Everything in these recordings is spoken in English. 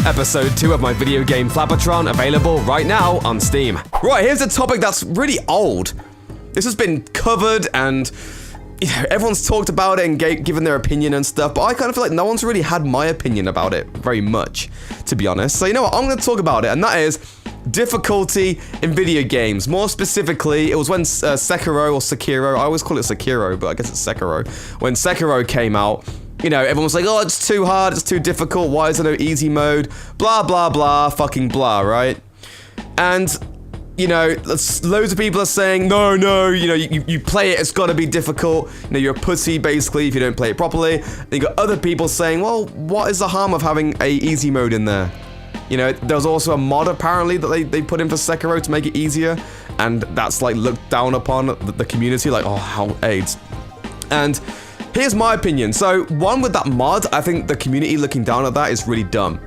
Episode 2 of my video game FLAPPATRON, available right now on Steam. Right, here's a topic that's really old. This has been covered and everyone's talked about it and given their opinion and stuff, but I kind of feel like no one's really had my opinion about it very much, to be honest. So you know what, I'm going to talk about it, and that is difficulty in video games. More specifically, it was when Sekiro, I always call it Sekiro, but I guess it's Sekiro. When Sekiro came out, you know, everyone was like, oh, it's too hard, it's too difficult, why is there no easy mode? Blah, blah, blah, fucking blah, right? And, you know, loads of people are saying, no, you know, you play it, it's gotta be difficult. You know, you're a pussy, basically, if you don't play it properly. And you got other people saying, well, what is the harm of having a easy mode in there? You know, there was also a mod, apparently, that they put in for Sekiro to make it easier. And that's, like, looked down upon the community, like, oh, how AIDS. And here's my opinion. So, one, with that mod, I think the community looking down at that is really dumb.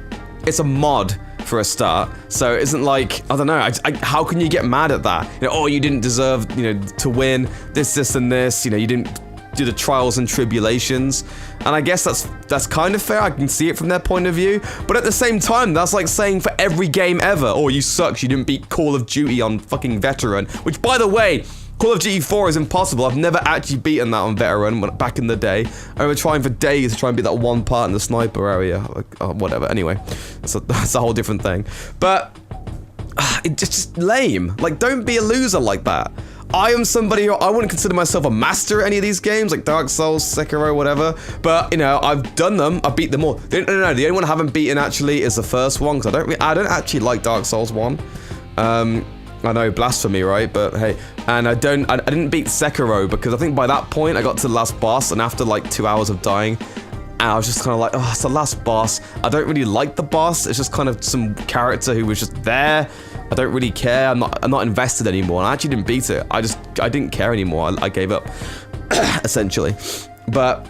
It's a mod, for a start, so it isn't like, I don't know, how can you get mad at that? You know, oh, you didn't deserve, you know, to win, this, and this, you know, you didn't do the trials and tribulations. And I guess that's kind of fair, I can see it from their point of view, but at the same time, that's like saying for every game ever, oh, you sucked, you didn't beat Call of Duty on fucking Veteran, which, by the way, Call of Duty 4 is impossible. I've never actually beaten that on Veteran back in the day. I remember trying for days to try and beat that one part in the sniper area. Like, oh, whatever. Anyway, that's a whole different thing. But it's just lame. Like, don't be a loser like that. I am somebody who I wouldn't consider myself a master at any of these games, like Dark Souls, Sekiro, whatever. But you know, I've done them. I've beat them all. No, the only one I haven't beaten actually is the first one, because I don't actually like Dark Souls 1. I know, blasphemy, right? But hey, and I didn't beat Sekiro because I think by that point I got to the last boss, and after like 2 hours of dying, and I was just kind of like, oh, it's the last boss. I don't really like the boss. It's just kind of some character who was just there. I don't really care. I'm not invested anymore. And I actually didn't beat it. I didn't care anymore. I gave up, essentially. But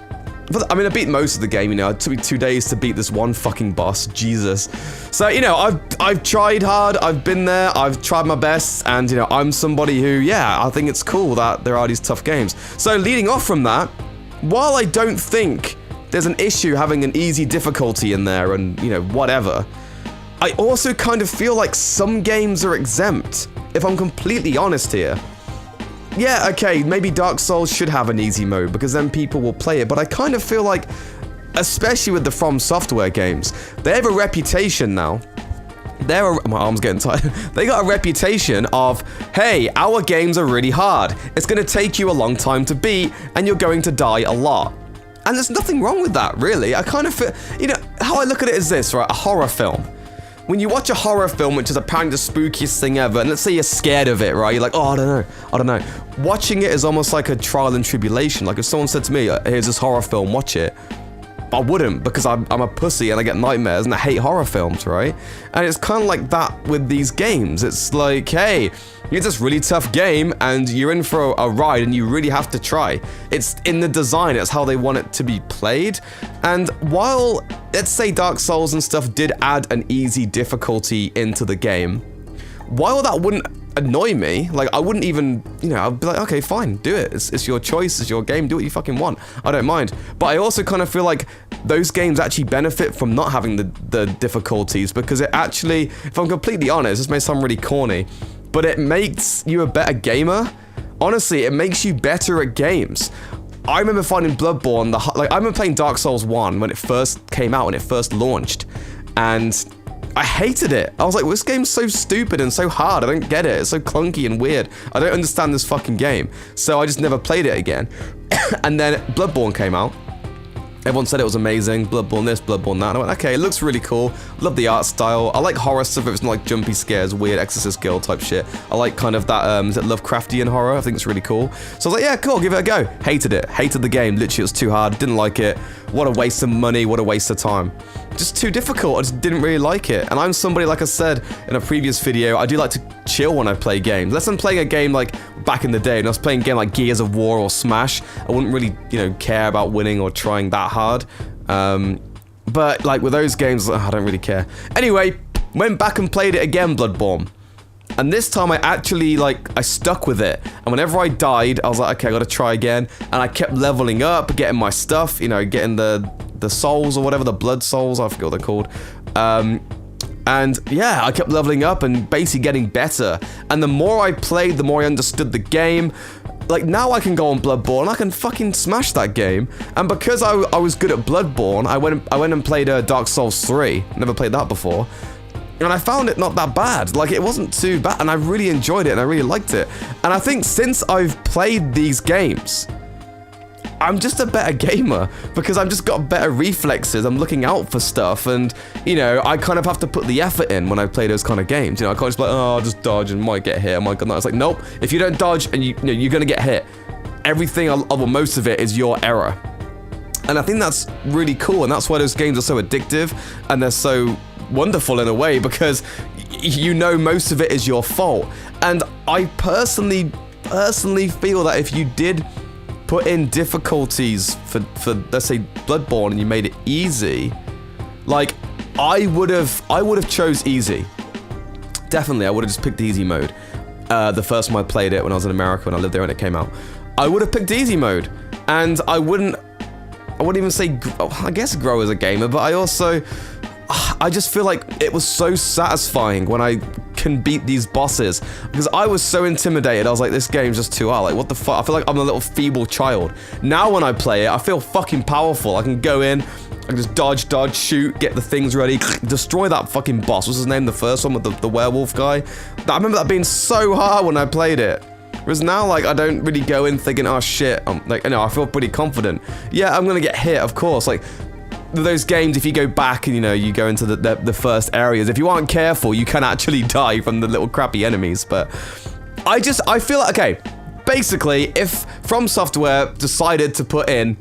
I mean, I beat most of the game, you know. It took me 2 days to beat this one fucking boss, Jesus. So, you know, I've tried hard, I've been there, I've tried my best, and, you know, I'm somebody who, yeah, I think it's cool that there are these tough games. So, leading off from that, while I don't think there's an issue having an easy difficulty in there and, you know, whatever, I also kind of feel like some games are exempt, if I'm completely honest here. Yeah, okay, maybe Dark Souls should have an easy mode, because then people will play it, but I kind of feel like, especially with the FromSoftware games, they have a reputation now. My arm's getting tired. They got a reputation of, hey, our games are really hard. It's going to take you a long time to beat, and you're going to die a lot. And there's nothing wrong with that, really. I kind of feel, you know, how I look at it is this, right? A horror film. When you watch a horror film, which is apparently the spookiest thing ever, and let's say you're scared of it, right? You're like, oh, I don't know. Watching it is almost like a trial and tribulation. Like if someone said to me, here's this horror film, watch it. I wouldn't, because I'm a pussy and I get nightmares and I hate horror films, right? And it's kind of like that with these games. It's like, hey, it's this really tough game and you're in for a ride and you really have to try. It's in the design, it's how they want it to be played. And while, let's say Dark Souls and stuff did add an easy difficulty into the game, while that wouldn't annoy me, like I wouldn't even, you know, I'd be like, okay, fine, do it. It's your choice, it's your game, do what you fucking want. I don't mind. But I also kind of feel like those games actually benefit from not having the difficulties, because it actually, if I'm completely honest, this may sound really corny, but it makes you a better gamer. Honestly, it makes you better at games. I remember finding Bloodborne, I remember playing Dark Souls 1 when it first came out, when it first launched, and I hated it. I was like, well, this game's so stupid and so hard. I don't get it. It's so clunky and weird. I don't understand this fucking game. So I just never played it again. And then Bloodborne came out. Everyone said it was amazing. Bloodborne this, Bloodborne that. And I went, okay, it looks really cool. Love the art style. I like horror stuff if it's not like jumpy scares, weird Exorcist Girl type shit. I like kind of that, is it Lovecraftian horror? I think it's really cool. So I was like, yeah, cool, give it a go. Hated it. Hated the game. Literally, it was too hard. Didn't like it. What a waste of money. What a waste of time. Just too difficult. I just didn't really like it. And I'm somebody, like I said in a previous video, I do like to chill when I play games. Unless I'm playing a game like back in the day, and I was playing a game like Gears of War or Smash, I wouldn't really, you know, care about winning or trying that hard. But like with those games, I don't really care. Anyway, went back and played it again, Bloodborne. And this time I actually, I stuck with it. And whenever I died, I was like, okay, I gotta try again. And I kept leveling up, getting my stuff, you know, getting the souls or whatever, the blood souls, I forget what they're called. And yeah, I kept leveling up and basically getting better. And the more I played, the more I understood the game. Like, now I can go on Bloodborne, I can fucking smash that game. And because I was good at Bloodborne, I went and played Dark Souls 3. Never played that before. And I found it not that bad. Like, it wasn't too bad, and I really enjoyed it, and I really liked it. And I think since I've played these games, I'm just a better gamer, because I've just got better reflexes. I'm looking out for stuff, and, you know, I kind of have to put the effort in when I play those kind of games. You know, I can't just be like, oh, I'll just dodge and might get hit. I might get that. It's like, nope. If you don't dodge and you know, you're gonna get hit. Everything, well, most of it is your error. And I think that's really cool, and that's why those games are so addictive, and they're so wonderful in a way, because you know most of it is your fault. And I personally feel that if you did put in difficulties for let's say Bloodborne and you made it easy, like I would have chose easy. Definitely, I would have just picked easy mode. The first time I played it when I was in America, when I lived there and it came out, I would have picked easy mode, and I wouldn't even say, I guess grow as a gamer, but I just feel like it was so satisfying when I can beat these bosses, because I was so intimidated. I was like, this game's just too hard. Like, what the fuck? I feel like I'm a little feeble child. Now when I play it, I feel fucking powerful. I can go in, I can just dodge, shoot, get the things ready, destroy that fucking boss. What's his name? The first one with the werewolf guy? I remember that being so hard when I played it. Whereas now, like, I don't really go in thinking, oh shit, like, you know, I feel pretty confident. Yeah, I'm gonna get hit, of course. Like, those games, if you go back and, you know, you go into the first areas, if you aren't careful, you can actually die from the little crappy enemies. But I feel like, okay, basically, if FromSoftware decided to put in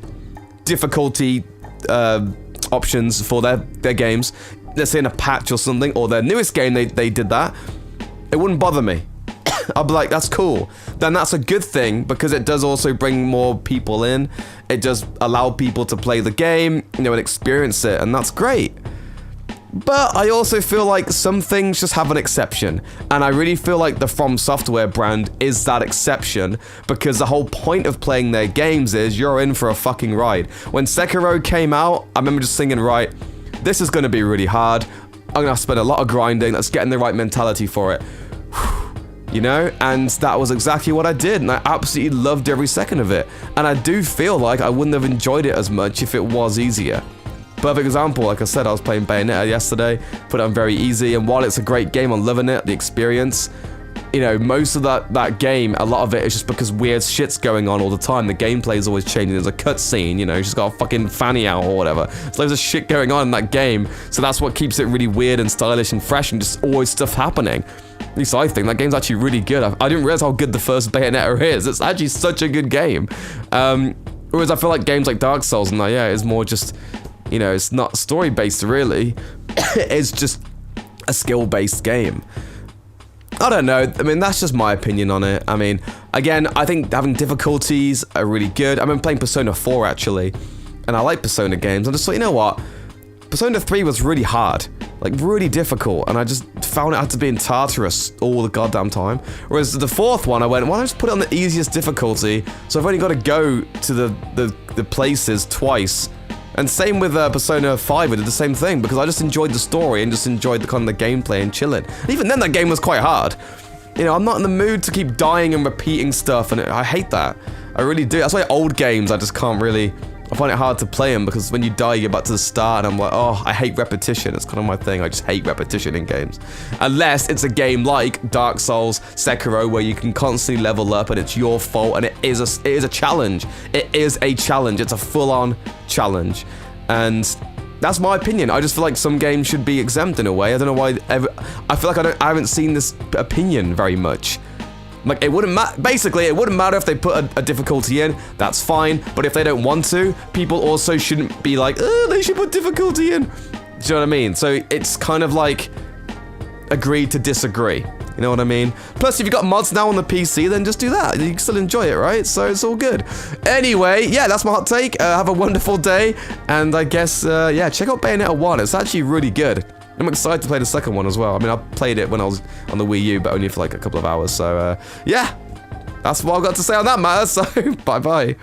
difficulty options for their games, let's say in a patch or something, or their newest game, they did that, it wouldn't bother me. I'd be like, that's cool. Then that's a good thing, because it does also bring more people in. It does allow people to play the game, you know, and experience it, and that's great. But I also feel like some things just have an exception, and I really feel like the FromSoftware brand is that exception, because the whole point of playing their games is you're in for a fucking ride. When Sekiro came out, I remember just thinking, right, this is going to be really hard. I'm going to have to spend a lot of grinding. Let's get in the right mentality for it. You know, and that was exactly what I did, and I absolutely loved every second of it. And I do feel like I wouldn't have enjoyed it as much if it was easier. Perfect example, like I said, I was playing Bayonetta yesterday, put it on very easy, and while it's a great game, I'm loving it, the experience, you know, most of that game, a lot of it is just because weird shit's going on all the time. The gameplay is always changing. There's a cutscene, you know, she's got a fucking fanny out or whatever. There's loads of shit going on in that game, so that's what keeps it really weird and stylish and fresh, and just always stuff happening. At least I think that game's actually really good. I didn't realize how good the first Bayonetta is. It's actually such a good game. Whereas I feel like games like Dark Souls and that, yeah, it's more just, you know, it's not story-based really. It's just a skill-based game. I don't know. I mean, that's just my opinion on it. I mean, again, I think having difficulties are really good. I've been playing Persona 4 actually, and I like Persona games. I just thought, you know what? Persona 3 was really hard, like really difficult, and I just found it had to be in Tartarus all the goddamn time. Whereas the fourth one, I went, why don't I just put it on the easiest difficulty? So I've only got to go to the places twice. And same with Persona 5, I did the same thing, because I just enjoyed the story and just enjoyed the kind of the gameplay and chilling. And even then, that game was quite hard. You know, I'm not in the mood to keep dying and repeating stuff, and I hate that. I really do. That's why old games, I just can't really, I find it hard to play them, because when you die, you get back to the start, and I'm like, oh, I hate repetition. It's kind of my thing. I just hate repetition in games. Unless it's a game like Dark Souls, Sekiro, where you can constantly level up, and it's your fault, and it is a challenge. It is a challenge. It's a full-on challenge. And that's my opinion. I just feel like some games should be exempt in a way. I don't know why I feel like I haven't seen this opinion very much. Like, it wouldn't matter. Basically, it wouldn't matter if they put a difficulty in. That's fine. But if they don't want to, people also shouldn't be like, oh, they should put difficulty in. Do you know what I mean? So it's kind of like agree to disagree. You know what I mean? Plus, if you've got mods now on the PC, then just do that. You can still enjoy it, right? So it's all good. Anyway, yeah, that's my hot take. Have a wonderful day. And I guess, yeah, check out Bayonetta 1. It's actually really good. I'm excited to play the second one as well. I mean, I played it when I was on the Wii U, but only for like a couple of hours. So, yeah, that's what I've got to say on that matter. So, bye-bye.